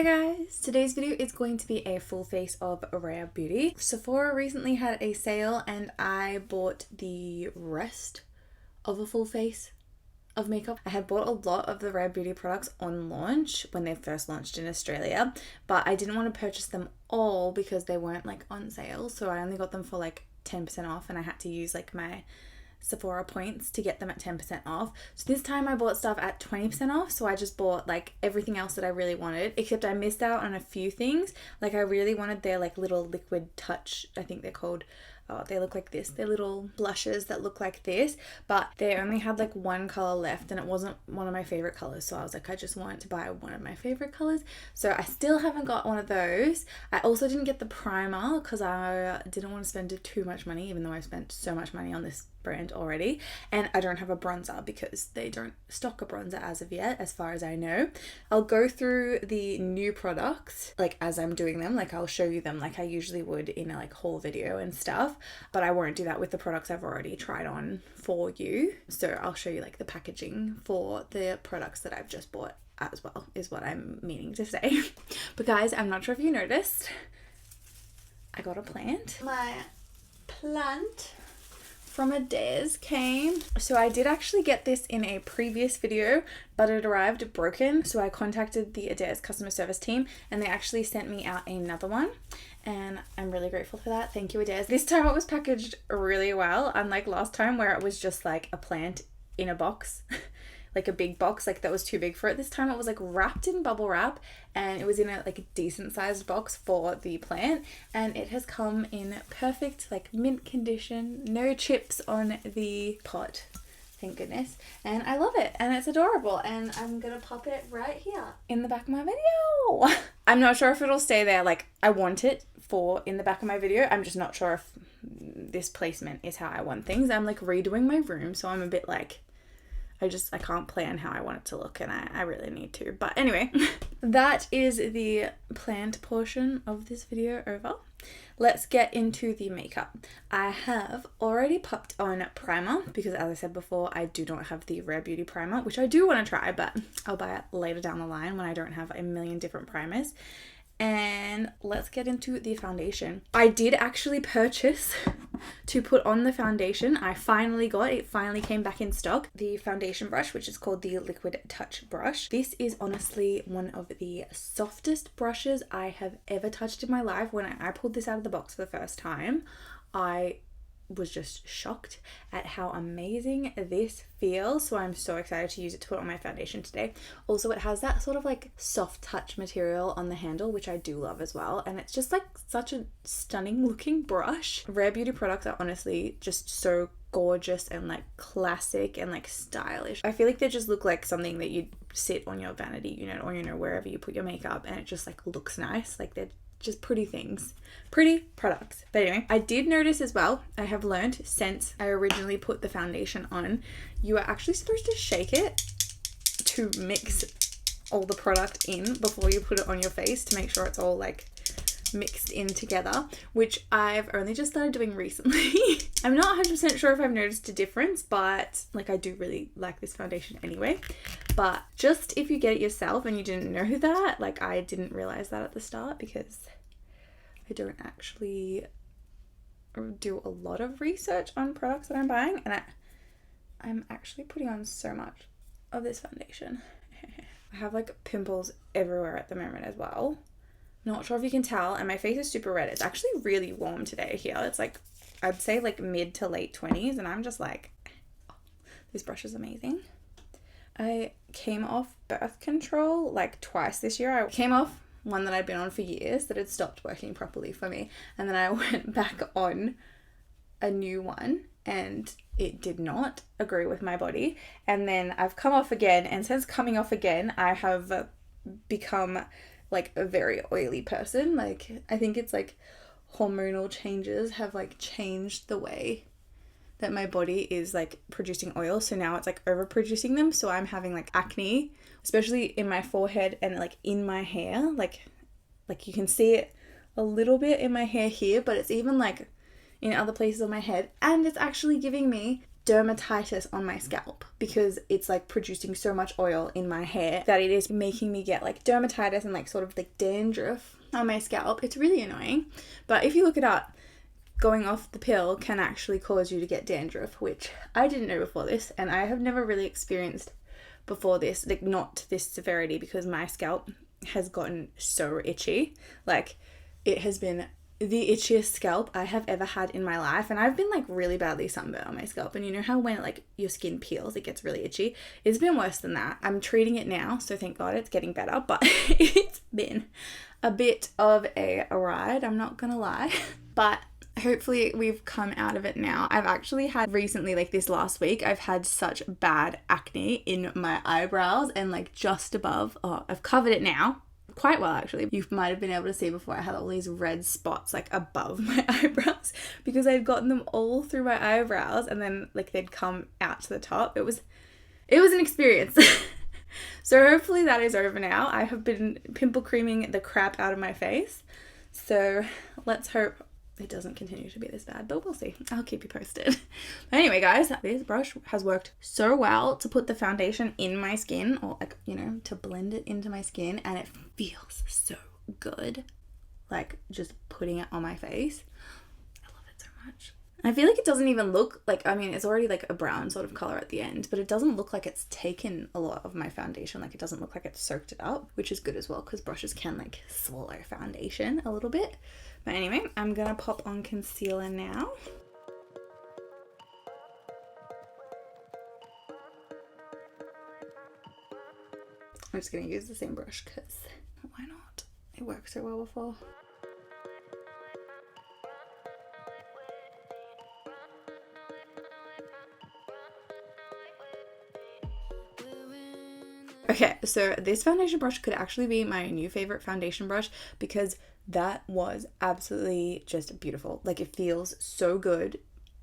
Hey guys, today's video is going to be a full face of RaRe Beauty. Sephora recently had a sale and I bought the rest of a full face of makeup. I had bought a lot of the RaRe Beauty products on launch when they first launched in Australia, but I didn't want to purchase them all because they weren't like on sale, so I only got them for like 10% off and I had to use like my Sephora points to get them at 10% off. So this time I bought stuff at 20% off, so I just bought like everything else that I really wanted, except I missed out on a few things. Like I really wanted their like little liquid touch, I think they're called. Oh, they look like this. They're little blushes that look like this, but they only had like one color left and it wasn't one of my favorite colors, so I was like, I just wanted to buy one of my favorite colors. So I still haven't got one of those. I also didn't get the primer because I didn't want to spend too much money, even though I spent so much money on this brand already. And I don't have a bronzer because they don't stock a bronzer as of yet, as far as I know. I'll go through the new products like as I'm doing them. Like I'll show you them like I usually would in a like haul video and stuff, but I won't do that with the products I've already tried on for you. So I'll show you like the packaging for the products that I've just bought as well, is what I'm meaning to say. But guys, I'm not sure if you noticed, I got a plant. My plant from Adairs came. So I did actually get this in a previous video, but it arrived broken. So I contacted the Adairs customer service team and they actually sent me out another one. And I'm really grateful for that. Thank you, Adairs. This time it was packaged really well, unlike last time where it was just like a plant in a box. Like a big box, like that was too big for it. This time it was like wrapped in bubble wrap and it was in a like a decent sized box for the plant, and it has come in perfect like mint condition, no chips on the pot, thank goodness, and I love it and it's adorable, and I'm gonna pop it right here in the back of my video. I'm not sure if it'll stay there. Like I want it for in the back of my video. I'm just not sure if this placement is how I want things. I'm like redoing my room, so I'm a bit like I can't plan how I want it to look, and I really need to. But anyway, that is the plant portion of this video over. Let's get into the makeup. I have already popped on primer because, as I said before, I do not have the RaRe Beauty primer, which I do want to try, but I'll buy it later down the line when I don't have a million different primers. And let's get into the foundation. I did actually purchase to put on the foundation. I finally got it. Finally came back in stock. The foundation brush, which is called the Liquid Touch brush. This is honestly one of the softest brushes I have ever touched in my life. When I pulled this out of the box for the first time, I was just shocked at how amazing this feels. So I'm so excited to use it to put on my foundation today. Also, it has that sort of like soft touch material on the handle, which I do love as well, and it's just like such a stunning looking brush. RaRe Beauty products are honestly just so gorgeous and like classic and like stylish. I feel like they just look like something that you'd sit on your vanity unit or wherever you put your makeup, and it just like looks nice. Like they're just pretty things, pretty products. But anyway, I did notice as well, I have learned since I originally put the foundation on, you are actually supposed to shake it to mix all the product in before you put it on your face to make sure it's all like mixed in together, which I've only just started doing recently. I'm not 100% sure if I've noticed a difference, but like I do really like this foundation anyway. But just if you get it yourself and you didn't know that, like I didn't realize that at the start because I don't actually do a lot of research on products that I'm buying, and I'm actually putting on so much of this foundation. I have like pimples everywhere at the moment as well. Not sure if you can tell, and my face is super red. It's actually really warm today here. It's like, I'd say like mid to late 20s, and I'm just like, oh, this brush is amazing. I came off birth control like twice this year. I came off one that I'd been on for years that had stopped working properly for me, and then I went back on a new one and it did not agree with my body, and then I've come off again, and since coming off again I have become like a very oily person. Like I think it's like hormonal changes have like changed the way that my body is like producing oil, so now it's like overproducing them, so I'm having like acne, especially in my forehead and like in my hair. Like you can see it a little bit in my hair here, but it's even like in other places on my head, and it's actually giving me dermatitis on my scalp because it's like producing so much oil in my hair that it is making me get like dermatitis and like sort of like dandruff on my scalp. It's really annoying, but if you look it up, going off the pill can actually cause you to get dandruff, which I didn't know before this, and I have never really experienced before this, like not to this severity, because my scalp has gotten so itchy. Like it has been the itchiest scalp I have ever had in my life, and I've been like really badly sunburned on my scalp, and you know how when like your skin peels it gets really itchy? It's been worse than that. I'm treating it now, so thank God it's getting better, but it's been a bit of a ride, I'm not gonna lie. But hopefully we've come out of it now. I've actually had recently, like this last week, I've had such bad acne in my eyebrows and like just above. Oh, I've covered it now quite well actually. You might have been able to see before I had all these red spots like above my eyebrows because I'd gotten them all through my eyebrows and then like they'd come out to the top. It was an experience. So hopefully that is over now. I have been pimple creaming the crap out of my face, so let's hope it doesn't continue to be this bad, but we'll see. I'll keep you posted. But anyway, guys, this brush has worked so well to put the foundation in my skin, or like, you know, to blend it into my skin, and it feels so good. Like just putting it on my face. I love it so much. I feel like it doesn't even look like, I mean, it's already like a brown sort of color at the end, but it doesn't look like it's taken a lot of my foundation. Like it doesn't look like it's soaked it up, which is good as well because brushes can like swallow foundation a little bit. But anyway, I'm gonna pop on concealer now. I'm just gonna use the same brush because why not? It worked so well before. Okay, so this foundation brush could actually be my new favorite foundation brush because that was absolutely just beautiful. Like it feels so good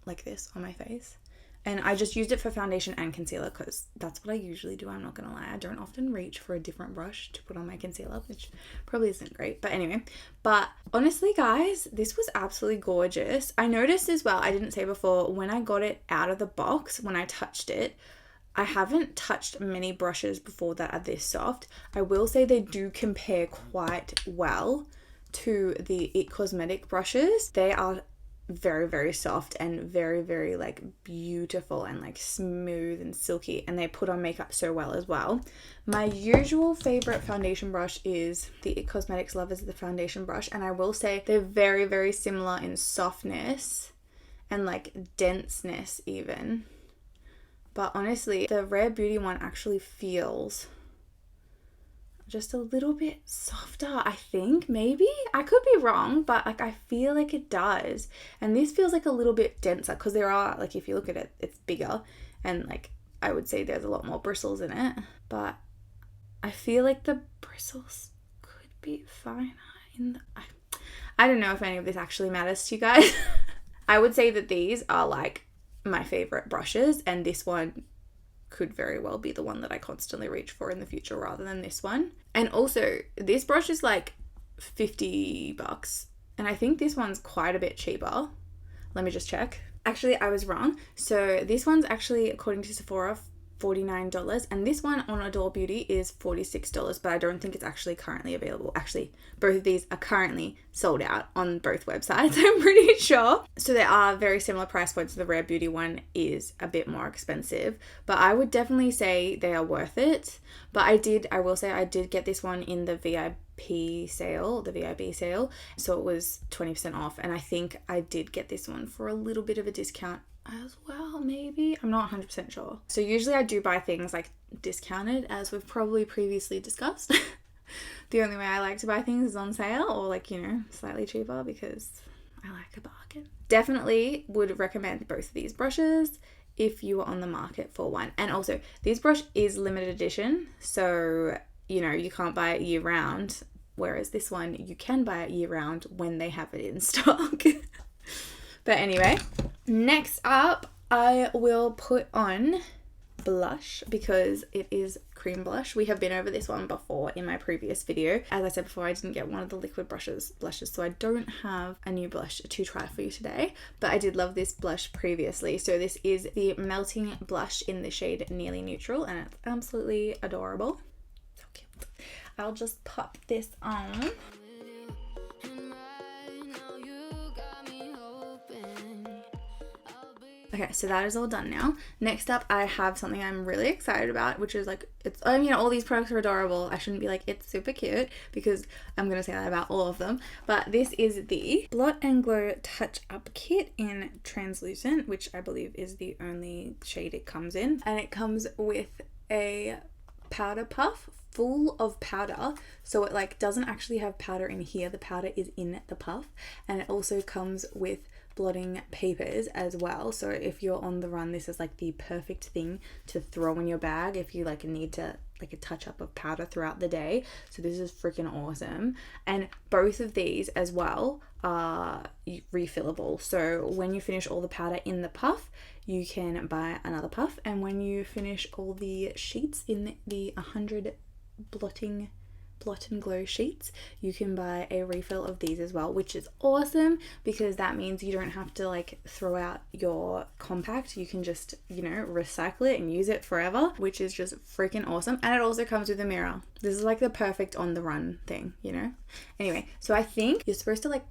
like this on my face. And I just used it for foundation and concealer because that's what I usually do. I'm not gonna lie. I don't often reach for a different brush to put on my concealer, which probably isn't great. But anyway, but honestly, guys, this was absolutely gorgeous. I noticed as well, I didn't say before, when I got it out of the box, when I touched it, I haven't touched many brushes before that are this soft. I will say they do compare quite well to the It Cosmetic brushes. They are very, very soft and very, very like beautiful and like smooth and silky, and they put on makeup so well as well. My usual favorite foundation brush is the It Cosmetics Lovers the foundation brush, and I will say they're very, very similar in softness and like denseness even. But honestly, the Rare Beauty one actually feels just a little bit softer, I think, maybe. I could be wrong, but like I feel like it does. And this feels like a little bit denser because there are, like if you look at it, it's bigger. And like I would say there's a lot more bristles in it. But I feel like the bristles could be finer in the... I don't know if any of this actually matters to you guys. I would say that these are like my favorite brushes, and this one could very well be the one that I constantly reach for in the future rather than this one. And also this brush is like $50 and I think this one's quite a bit cheaper. Let me just check. Actually, I was wrong. So this one's actually, according to Sephora, $49, and this one on Adore Beauty is $46, but I don't think it's actually currently available. Actually, both of these are currently sold out on both websites, I'm pretty sure. So they are very similar price points. The Rare Beauty one is a bit more expensive, but I would definitely say they are worth it. But I will say I did get this one in the VIP sale, the VIB sale, so it was 20% off, and I think I did get this one for a little bit of a discount as well, maybe. I'm not 100% sure. So usually I do buy things like discounted, as we've probably previously discussed. The only way I like to buy things is on sale or like, you know, slightly cheaper because I like a bargain. Definitely would recommend both of these brushes if you are on the market for one. And also, this brush is limited edition, so you know, you can't buy it year round, whereas this one you can buy it year round when they have it in stock. But anyway, next up I will put on blush because it is cream blush. We have been over this one before in my previous video. As I said before, I didn't get one of the liquid blushes, so I don't have a new blush to try for you today, but I did love this blush previously. So this is the Melting Blush in the shade Nearly Neutral, and it's absolutely adorable. So cute. I'll just pop this on. Okay, so that is all done now. Next up, I have something I'm really excited about, which is like, it's, I mean, all these products are adorable. I shouldn't be like, it's super cute, because I'm going to say that about all of them. But this is the Blot and Glow Touch Up Kit in Translucent, which I believe is the only shade it comes in. And it comes with a powder puff full of powder, so it like doesn't actually have powder in here. The powder is in the puff, and it also comes with blotting papers as well. So if you're on the run, this is like the perfect thing to throw in your bag if you like need to like a touch up of powder throughout the day. So this is freaking awesome. And both of these as well are refillable. So when you finish all the powder in the puff, you can buy another puff, and when you finish all the sheets in the 100 Blot and Glow sheets, you can buy a refill of these as well, which is awesome because that means you don't have to like throw out your compact. You can just, you know, recycle it and use it forever, which is just freaking awesome. And it also comes with a mirror. This is like the perfect on the run thing, you know? Anyway, so I think you're supposed to like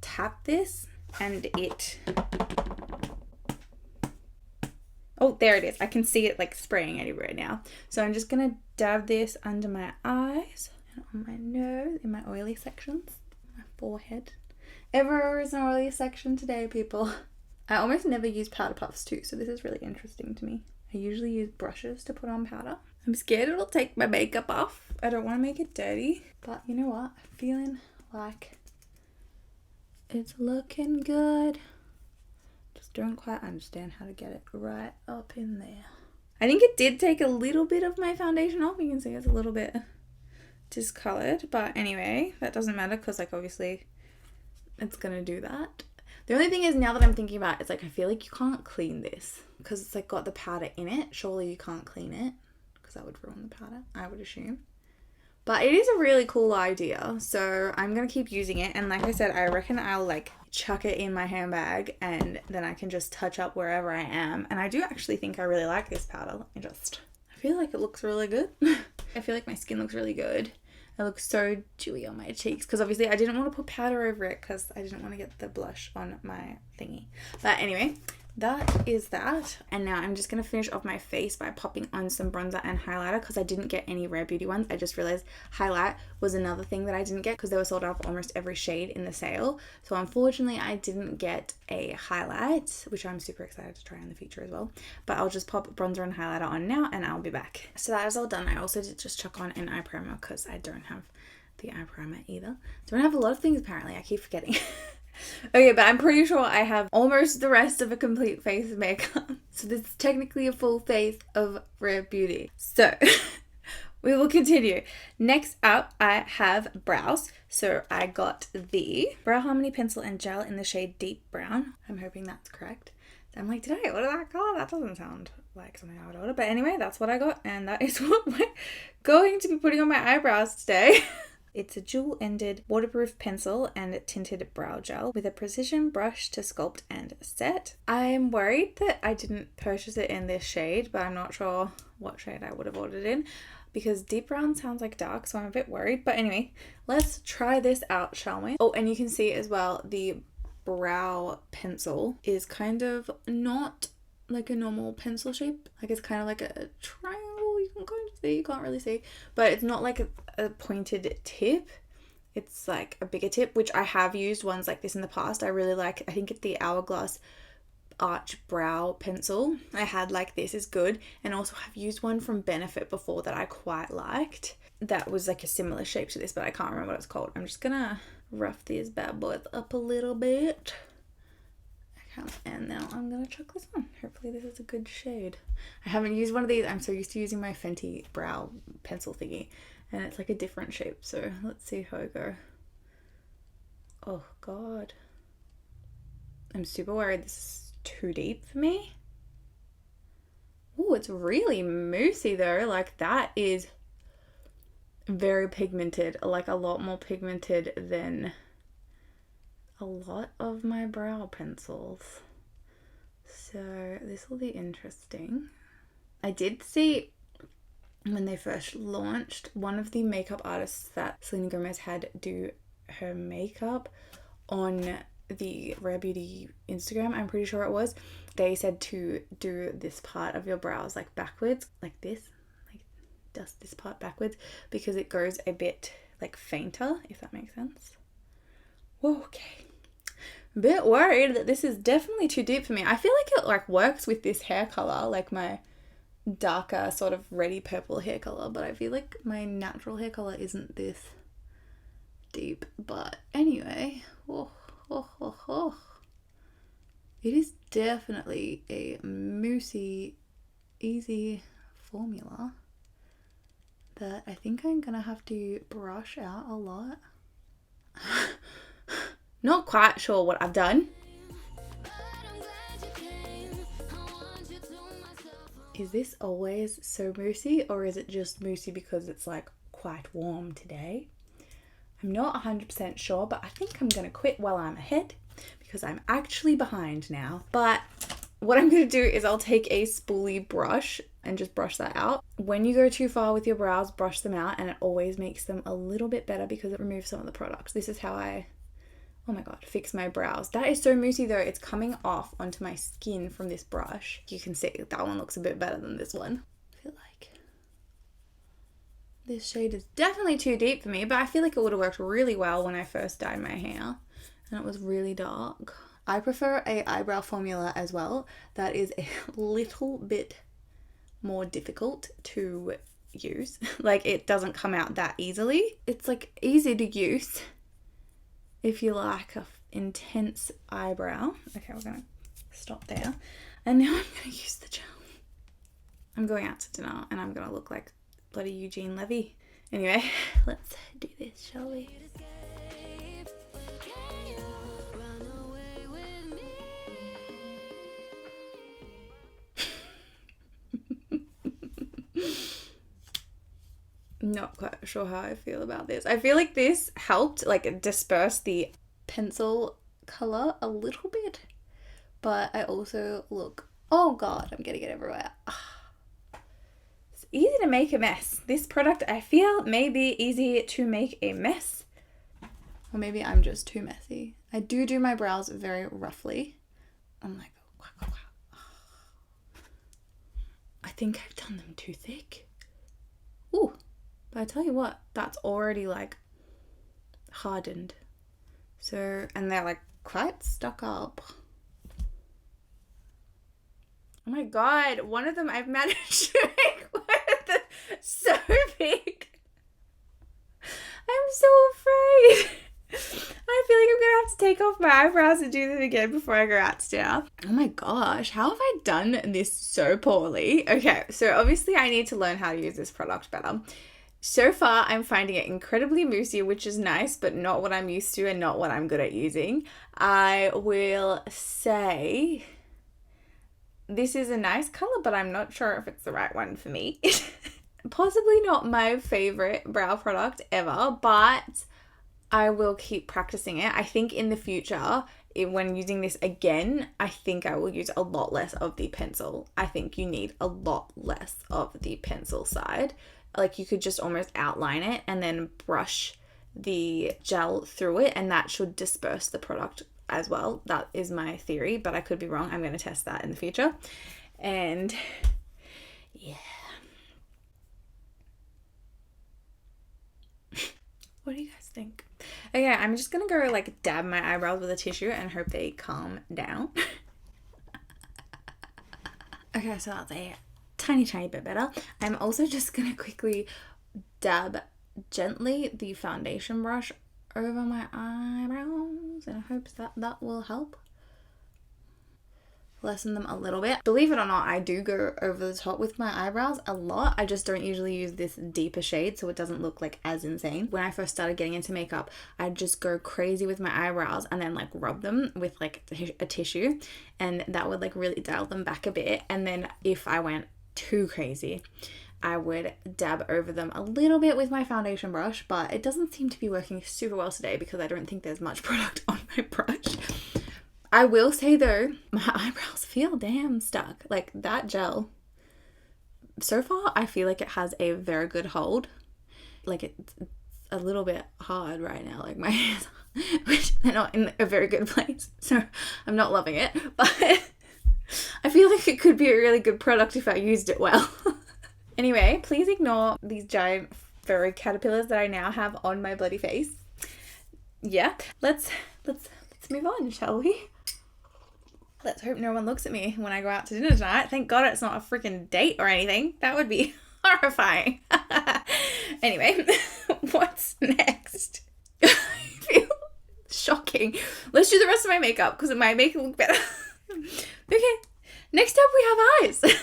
tap this and it... Oh, there it is. I can see it like spraying everywhere now. So I'm just going to dab this under my eyes and on my nose, in my oily sections, my forehead. Ever is an oily section today, people. I almost never use powder puffs too, so this is really interesting to me. I usually use brushes to put on powder. I'm scared it'll take my makeup off. I don't want to make it dirty, but you know what? I'm feeling like it's looking good. Just don't quite understand how to get it right up in there. I think it did take a little bit of my foundation off. You can see it's a little bit discolored, but anyway, that doesn't matter because like obviously it's gonna do that. The only thing is, now that I'm thinking about it, it's like I feel like you can't clean this because it's like got the powder in it. Surely you can't clean it because that would ruin the powder, I would assume. But it is a really cool idea, so I'm going to keep using it. And like I said, I reckon I'll like chuck it in my handbag and then I can just touch up wherever I am. And I do actually think I really like this powder. I feel like it looks really good. I feel like my skin looks really good. It looks so dewy on my cheeks because obviously I didn't want to put powder over it because I didn't want to get the blush on my thingy. But anyway, that is that. And now I'm just going to finish off my face by popping on some bronzer and highlighter because I didn't get any Rare Beauty ones. I just realized highlight was another thing that I didn't get because they were sold out of almost every shade in the sale. So unfortunately I didn't get a highlight, which I'm super excited to try in the future as well. But I'll just pop bronzer and highlighter on now and I'll be back. So that is all done. I also did just chuck on an eye primer because I don't have the eye primer either. Don't have a lot of things apparently. I keep forgetting. Okay, but I'm pretty sure I have almost the rest of a complete face of makeup. So this is technically a full face of Rare Beauty. So we will continue. Next up, I have brows. So I got the Brow Harmony Pencil and Gel in the shade Deep Brown. I'm hoping that's correct. I'm like, did I order that color? That doesn't sound like something I would order. But anyway, that's what I got. And that is what we're going to be putting on my eyebrows today. It's a dual-ended waterproof pencil and tinted brow gel with a precision brush to sculpt and set. I'm worried that I didn't purchase it in this shade, but I'm not sure what shade I would have ordered in because deep brown sounds like dark, so I'm a bit worried. But anyway, let's try this out, shall we? Oh, and you can see as well, the brow pencil is kind of not like a normal pencil shape. Like it's kind of like a triangle. You can kind of see, you can't really see, but it's not like a pointed tip. It's like a bigger tip, which I have used ones like this in the past. I really like, I think it's the Hourglass Arch Brow Pencil I had like this is good, and also have used one from Benefit before that I quite liked. That was like a similar shape to this, but I can't remember what it's called. I'm just gonna rough these bad boys up a little bit. And now I'm going to chuck this on. Hopefully this is a good shade. I haven't used one of these. I'm so used to using my Fenty brow pencil thingy. And it's like a different shape. So let's see how I go. Oh God. I'm super worried this is too deep for me. Oh, it's really moussey though. Like that is very pigmented, like a lot more pigmented than a lot of my brow pencils. So this will be interesting. I did see when they first launched, one of the makeup artists that Selena Gomez had do her makeup on the Rare Beauty Instagram, I'm pretty sure it was, they said to do this part of your brows like backwards, like this, like dust this part backwards, because it goes a bit like fainter, if that makes sense. Whoa, okay. A bit worried that this is definitely too deep for me. I feel like it like works with this hair color, like my darker sort of reddy purple hair color, but I feel like my natural hair color isn't this deep. But anyway, it is definitely a moussey, easy formula that I think I'm gonna have to brush out a lot. Not quite sure what I've done. Is this always so moussey, or is it just moussey because it's like quite warm today? I'm not 100% sure, but I think I'm gonna quit while I'm ahead because I'm actually behind now. But what I'm gonna do is I'll take a spoolie brush and just brush that out. When you go too far with your brows, brush them out, and it always makes them a little bit better because it removes some of the products. This is how I, oh my god, fix my brows. That is so moussey though. It's coming off onto my skin from this brush. You can see that one looks a bit better than this one. I feel like this shade is definitely too deep for me, but I feel like it would have worked really well when I first dyed my hair and it was really dark. I prefer a eyebrow formula as well that is a little bit more difficult to use. Like it doesn't come out that easily. It's like easy to use if you like a intense eyebrow. Okay, we're gonna stop there. And now I'm gonna use the gel. I'm going out to dinner and I'm gonna look like bloody Eugene Levy. Anyway, let's do this, shall we? Not quite sure how I feel about this. I feel like this helped like disperse the pencil color a little bit, but I also look, oh god, I'm gonna get everywhere. It's easy to make a mess. This product I feel may be easy to make a mess, or maybe I'm just too messy. I do my brows very roughly. I'm like, I think I've done them too thick. Ooh. But I tell you what, that's already like hardened. So, and they're like quite stuck up. Oh my god, one of them I've managed to make so big. I'm so afraid. I feel like I'm gonna have to take off my eyebrows and do them again before I go out to dinner. Oh my gosh, how have I done this so poorly? Okay, so obviously I need to learn how to use this product better. So far, I'm finding it incredibly moussey, which is nice, but not what I'm used to and not what I'm good at using. I will say this is a nice color, but I'm not sure if it's the right one for me. Possibly not my favorite brow product ever, but I will keep practicing it. I think in the future, when using this again, I think I will use a lot less of the pencil. I think you need a lot less of the pencil side. Like you could just almost outline it and then brush the gel through it, and that should disperse the product as well. That is my theory, but I could be wrong. I'm going to test that in the future. And yeah. What do you guys think? Okay, I'm just going to go like dab my eyebrows with a tissue and hope they calm down. Okay, so that's a tiny bit better. I'm also just gonna quickly dab gently the foundation brush over my eyebrows in hopes that that will help lessen them a little bit. Believe it or not, I do go over the top with my eyebrows a lot. I just don't usually use this deeper shade so it doesn't look like as insane. When I first started getting into makeup, I'd just go crazy with my eyebrows and then like rub them with like a tissue, and that would like really dial them back a bit. And then if I went too crazy, I would dab over them a little bit with my foundation brush, but it doesn't seem to be working super well today because I don't think there's much product on my brush. I will say though, my eyebrows feel damn stuck. Like that gel, so far I feel like it has a very good hold. Like it's a little bit hard right now, like my hands, which they're not in a very good place, so I'm not loving it, but I feel like it could be a really good product if I used it well. Anyway, please ignore these giant furry caterpillars that I now have on my bloody face. Yeah, let's move on, shall we? Let's hope no one looks at me when I go out to dinner tonight. Thank God it's not a freaking date or anything. That would be horrifying. Anyway, what's next? I feel shocking. Let's do the rest of my makeup because it might make it look better. Okay, next up we have eyes.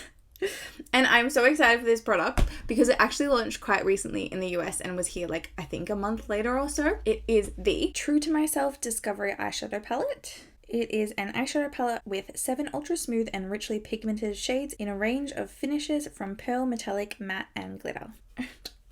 And I'm so excited for this product because it actually launched quite recently in the US and was here like I think a month later or so. It is the True to Myself Discovery Eyeshadow Palette. It is an eyeshadow palette with 7 ultra smooth and richly pigmented shades in a range of finishes from pearl, metallic, matte and glitter.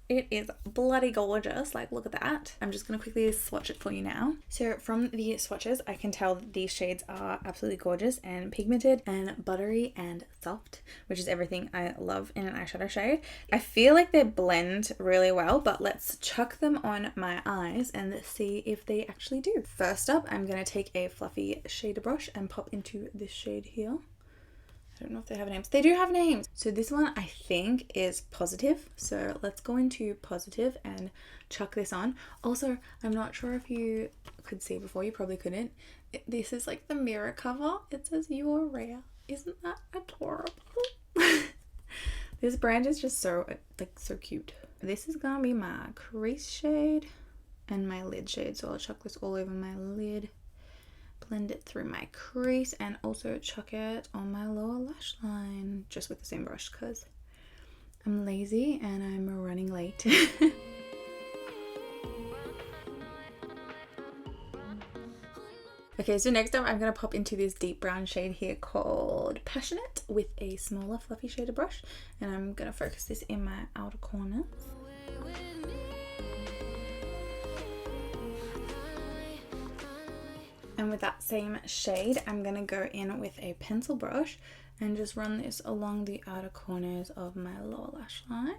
It is bloody gorgeous. Like, look at that. I'm just going to quickly swatch it for you now. So from the swatches, I can tell that these shades are absolutely gorgeous and pigmented and buttery and soft, which is everything I love in an eyeshadow shade. I feel like they blend really well, but let's chuck them on my eyes and see if they actually do. First up, I'm going to take a fluffy shader brush and pop into this shade here. I don't know if they have names. They do have names. So this one I think is Positive. So let's go into Positive and chuck this on. Also, I'm not sure if you could see before. You probably couldn't. This is like the mirror cover. It says "You are rare." Isn't that adorable? This brand is just so cute. This is gonna be my crease shade and my lid shade. So I'll chuck this all over my lid. Blend it through my crease and also chuck it on my lower lash line just with the same brush because I'm lazy and I'm running late. Okay, so next up I'm going to pop into this deep brown shade here called Passionate with a smaller fluffy shader brush, and I'm going to focus this in my outer corners. And with that same shade, I'm going to go in with a pencil brush and just run this along the outer corners of my lower lash line.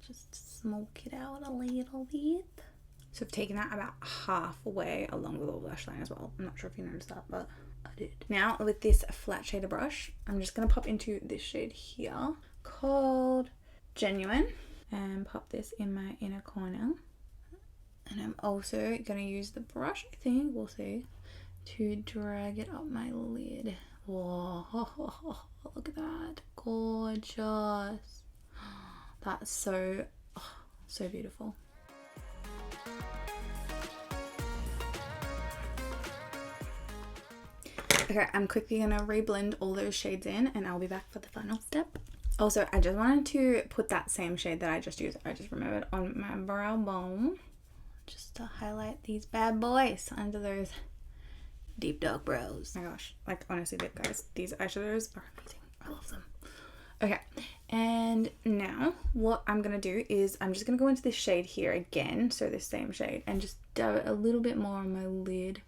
Just smoke it out a little bit. So I've taken that about halfway along the lower lash line as well. I'm not sure if you noticed that, but I did. Now with this flat shader brush, I'm just going to pop into this shade here called Genuine and pop this in my inner corner. And I'm also going to use the brush, I think, we'll see, to drag it up my lid. Whoa, look at that. Gorgeous. That's so beautiful. Okay, I'm quickly gonna reblend all those shades in and I'll be back for the final step. Also, I just wanted to put that same shade that I just used, I just remembered, on my brow bone, just to highlight these bad boys under those deep dark brows. Oh my gosh, like honestly guys, these eyeshadows are amazing. I love them. Okay, and now what I'm gonna do is I'm just gonna go into this shade here again, so this same shade, and just dab it a little bit more on my lid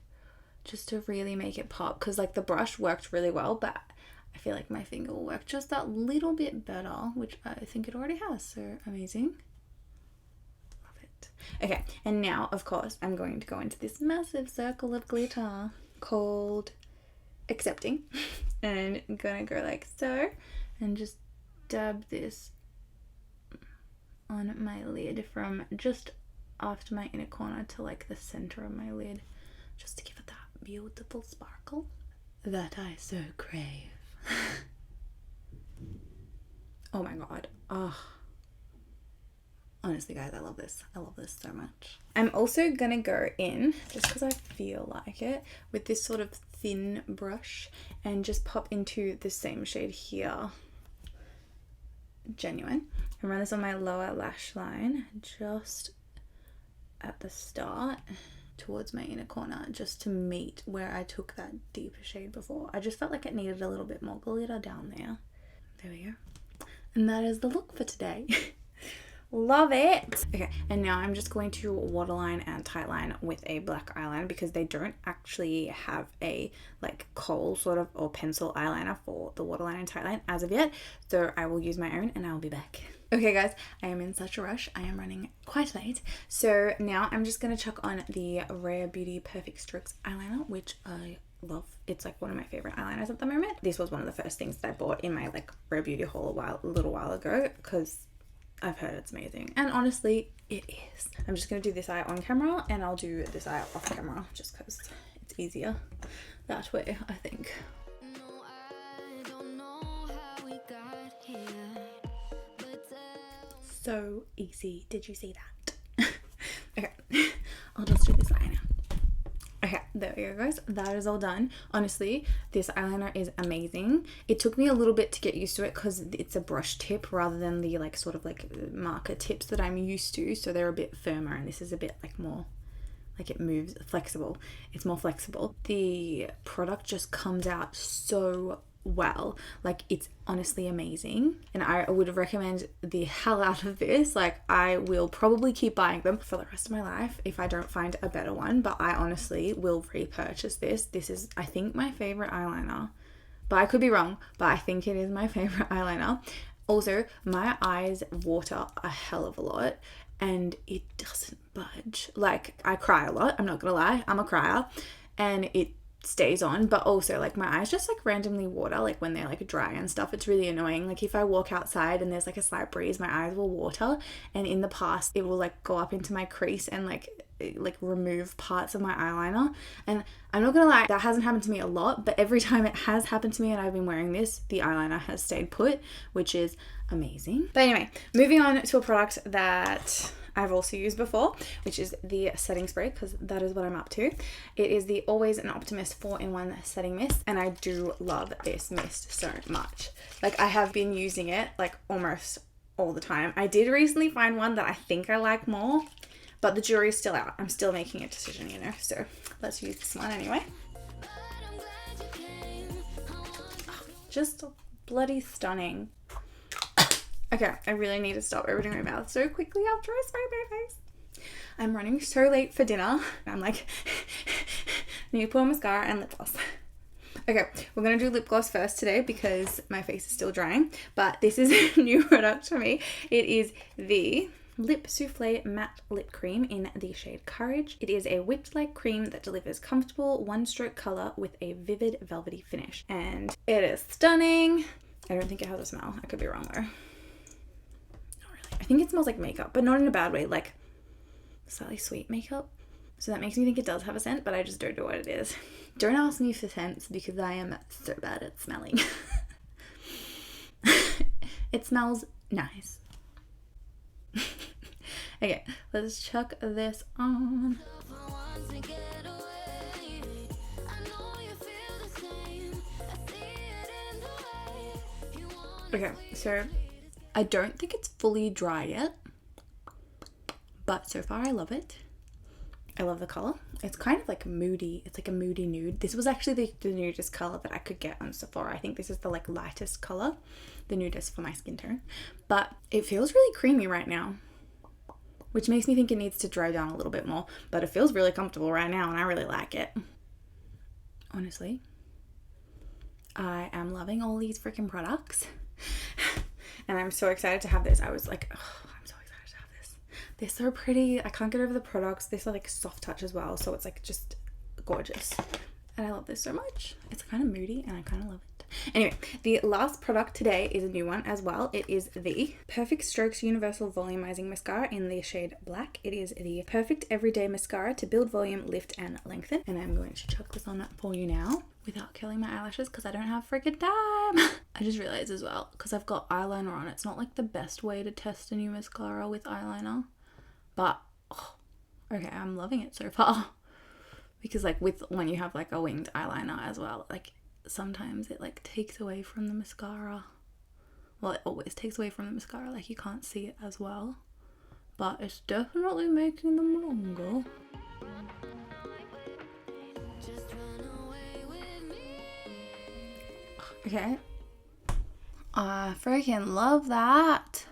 just to really make it pop, because like the brush worked really well, but I feel like my finger will work just that little bit better, which I think it already has, so amazing. Love it. Okay, and now of course I'm going to go into this massive circle of glitter called Accepting, and I'm gonna go like so and just dab this on my lid from just after my inner corner to like the center of my lid, just to give it that beautiful sparkle that I so crave. Oh my god. Oh, honestly guys, I love this. I love this so much. I'm also gonna go in, just because I feel like it, with this sort of thin brush and just pop into the same shade here, Genuine, and run this on my lower lash line just at the start towards my inner corner, just to meet where I took that deeper shade before. I just felt like it needed a little bit more glitter down there. There we go. And that is the look for today. Love it. Okay, and now I'm just going to waterline and tightline with a black eyeliner because they don't actually have a like kohl sort of or pencil eyeliner for the waterline and tightline as of yet. So I will use my own and I'll be back. Okay guys, I am in such a rush. I am running quite late. So now I'm just going to chuck on the RaRe Beauty Perfect Strokes eyeliner, which I love. It's like one of my favorite eyeliners at the moment. This was one of the first things that I bought in my like RaRe Beauty haul a little while ago because I've heard it's amazing, and honestly it is. I'm just going to do this eye on camera and I'll do this eye off camera just because it's easier that way, I think. So easy. Did you see that? Okay, I'll just do this eye now. Okay, there we go guys, that is all done. Honestly, this eyeliner is amazing. It took me a little bit to get used to it because it's a brush tip rather than the like sort of like marker tips that I'm used to, so they're a bit firmer, and this is a bit like more like it moves flexible. It's more flexible. The product just comes out so well, like it's honestly amazing, and I would recommend the hell out of this. Like I will probably keep buying them for the rest of my life if I don't find a better one, but I honestly will repurchase this. This is, I think, my favorite eyeliner, but I could be wrong, but I think it is my favorite eyeliner. Also, my eyes water a hell of a lot and it doesn't budge. Like I cry a lot, I'm not gonna lie, I'm a crier, and it stays on, but also like my eyes just like randomly water like when they're like dry and stuff. It's really annoying. Like if I walk outside and there's like a slight breeze, my eyes will water, and in the past it will like go up into my crease and like remove parts of my eyeliner. And I'm not gonna lie, that hasn't happened to me a lot, but every time it has happened to me and I've been wearing this, the eyeliner has stayed put, which is amazing. But anyway, moving on to a product that I've also used before, which is the setting spray, because that is what I'm up to. It is the Always an Optimist 4-in-1 setting mist, and I do love this mist so much. Like I have been using it like almost all the time. I did recently find one that I think I like more, but the jury's still out. I'm still making a decision, you know, so let's use this one anyway. Just bloody stunning. Okay, I really need to stop opening my mouth so quickly after I spray my face. I'm running so late for dinner. I'm like, need to put on mascara and lip gloss. Okay, we're going to do lip gloss first today because my face is still drying, but this is a new product for me. It is the Lip Souffle Matte Lip Cream in the shade Courage. It is a whipped-like cream that delivers comfortable one-stroke color with a vivid velvety finish, and it is stunning. I don't think it has a smell. I could be wrong though. I think it smells like makeup, but not in a bad way, like slightly sweet makeup. So that makes me think it does have a scent, but I just don't know what it is. Don't ask me for scents because I am so bad at smelling. It smells nice. Okay, let's chuck this on. Okay, so I don't think it's fully dry yet, but so far I love it. I love the color. It's kind of like moody. It's like a moody nude. This was actually the nudest color that I could get on Sephora. I think this is the like lightest color, the nudist for my skin tone, but it feels really creamy right now, which makes me think it needs to dry down a little bit more, but it feels really comfortable right now and I really like it. Honestly, I am loving all these freaking products. And I'm so excited to have this. I was like, oh, I'm so excited to have this. They're so pretty. I can't get over the products. They're like soft touch as well. So it's like just gorgeous. And I love this so much. It's kind of moody and I kind of love it. Anyway, the last product today is a new one as well. It is the Perfect Strokes Universal Volumizing Mascara in the shade Black. It is the perfect everyday mascara to build volume, lift, and lengthen. And I'm going to chuck this on for you now without curling my eyelashes because I don't have freaking time. I just realized as well, because I've got eyeliner on, it's not like the best way to test a new mascara with eyeliner. But, oh, okay, I'm loving it so far. Because like when you have like a winged eyeliner as well, like sometimes it like takes away from the mascara. Well, it always takes away from the mascara, like you can't see it as well, but it's definitely making them longer. Okay, I freaking love that.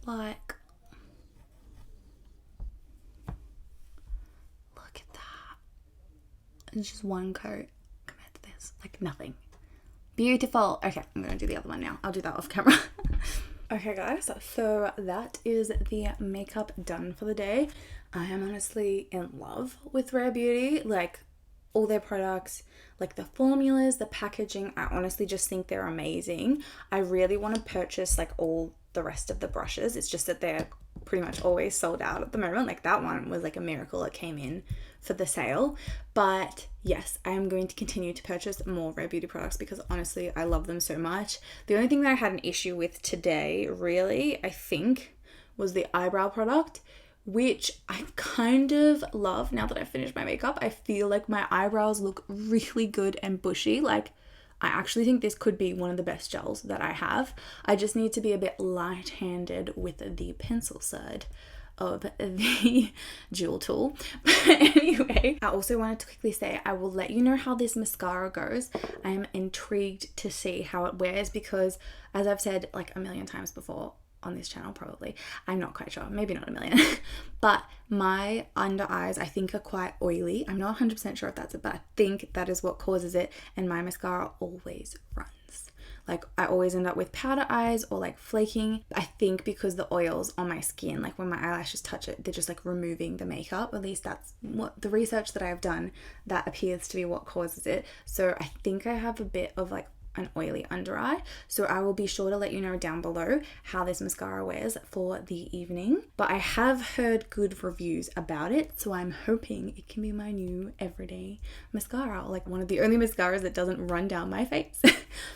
Like, look at that. It's just one coat compared to this. Like nothing. Beautiful. Okay, I'm going to do the other one now. I'll do that off camera. Okay guys, so that is the makeup done for the day. I am honestly in love with Rare Beauty. Like, all their products, like the formulas, the packaging, I honestly just think they're amazing. I really want to purchase like all the rest of the brushes. It's just that they're pretty much always sold out at the moment. Like that one was like a miracle it came in for the sale. But yes, I am going to continue to purchase more Rare Beauty products because honestly I love them so much. The only thing that I had an issue with today really, I think, was the eyebrow product, which I kind of love now that I've finished my makeup. I feel like my eyebrows look really good and bushy. Like, I actually think this could be one of the best gels that I have. I just need to be a bit light-handed with the pencil side of the jewel tool. But anyway, I also wanted to quickly say I will let you know how this mascara goes. I am intrigued to see how it wears because, as I've said like a million times before, on this channel probably, I'm not quite sure, maybe not a million, but my under eyes I think are quite oily. I'm not 100% sure if that's it, but I think that is what causes it, and my mascara always runs. Like, I always end up with powder eyes or like flaking. I think because the oils on my skin, like when my eyelashes touch it, they're just like removing the makeup. At least that's what the research that I've done, that appears to be what causes it. So I think I have a bit of like an oily under eye, so I will be sure to let you know down below how this mascara wears for the evening. But I have heard good reviews about it, so I'm hoping it can be my new everyday mascara, like one of the only mascaras that doesn't run down my face.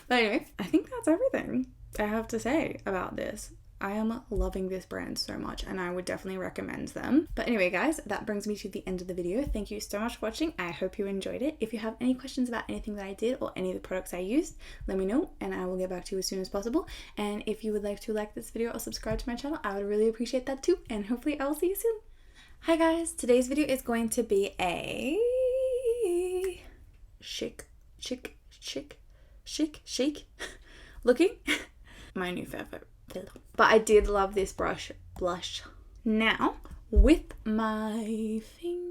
But anyway, I think that's everything I have to say about this. I am loving this brand so much and I would definitely recommend them. But anyway guys, that brings me to the end of the video. Thank you so much for watching. I hope you enjoyed it. If you have any questions about anything that I did or any of the products I used, let me know and I will get back to you as soon as possible. And if you would like to like this video or subscribe to my channel, I would really appreciate that too. And hopefully I will see you soon. Hi guys, today's video is going to be a chic looking my new favorite. But I did love this blush. Now, with my finger